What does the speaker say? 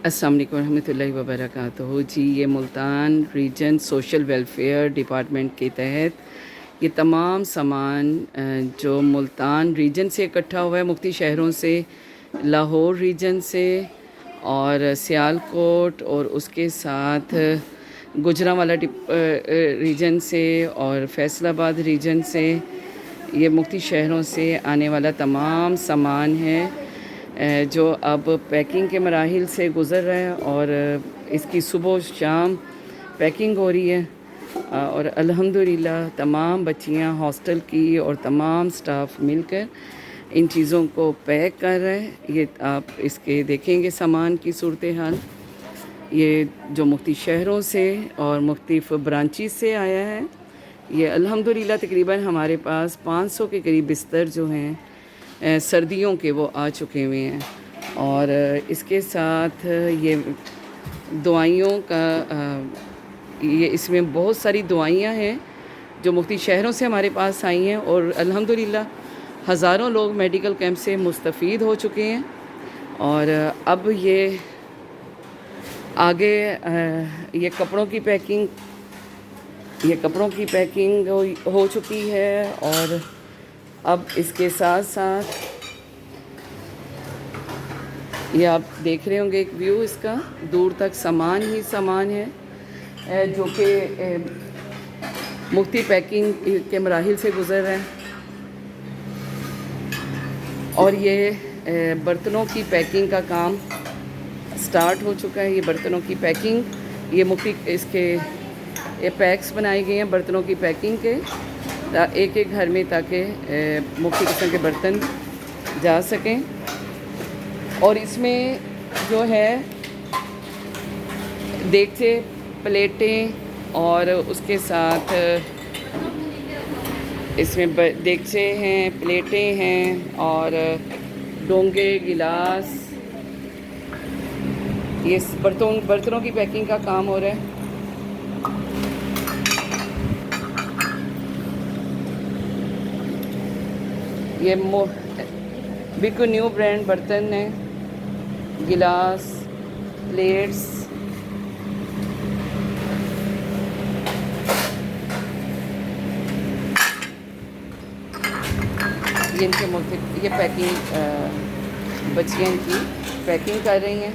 अस्सलाम वालेकुम रहमतुल्लाहि व बरकातुहू जी। ये Multan region social welfare department के तहत ये तमाम सामान जो मुल्तान रीजन से इकट्ठा हुआ है, मुख्तलिफ शहरों से, लाहौर रीजन से और सियालकोट और उसके साथ गुजरांवाला रीजन से और फैसलाबाद रीजन से, ये मुख्तलिफ शहरों से आने वाला तमाम सामान है जो अब पैकिंग के मराहिल से गुज़र रहा है और इसकी सुबह शाम पैकिंग हो रही है। और अल्हम्दुलिल्लाह तमाम बच्चियां हॉस्टल की और तमाम स्टाफ मिलकर इन चीज़ों को पैक कर रहे हैं। ये आप इसके देखेंगे सामान की सूरत हाल। ये जो मुख्तलिफ शहरों से और मुख्तलिफ ब्रांचेस से आया है। ये अल्हम्दुलिल्लाह तकरीबन हमारे पास 500 के करीब बिस्तर जो हैं सर्दियों के वो आ चुके हुए हैं। और इसके साथ ये दवाइयों का ये इसमें बहुत सारी दवाइयाँ हैं जो मुख्तलिफ शहरों से हमारे पास आई हैं और अल्हम्दुलिल्लाह हज़ारों लोग मेडिकल कैंप से मुस्तफ़ीद हो चुके हैं। और अब ये आगे ये कपड़ों की पैकिंग हो चुकी है। और अब इसके साथ साथ ये आप देख रहे होंगे एक व्यू इसका, दूर तक सामान ही सामान है जो कि मुख्तलिफ पैकिंग के मराहिल से गुज़र रहे हैं। और ये बर्तनों की पैकिंग का काम स्टार्ट हो चुका है। ये बर्तनों की पैकिंग, ये मुख्तलिफ इसके ये पैक्स बनाए गए हैं बर्तनों की पैकिंग के, एक एक घर में, ताकि मुख्तलिफ किस्म के बर्तन जा सकें। और इसमें जो है देगचे, प्लेटें और उसके साथ इसमें देगचे हैं, प्लेटें हैं और डोंगे, गिलास, ये बर्तनों की पैकिंग का काम हो रहा है। ये बिको न्यू ब्रांड बर्तन है, गिलास, प्लेट्स, ये इनके ये पैकिंग बच्चियाँ इनकी पैकिंग कर रही हैं।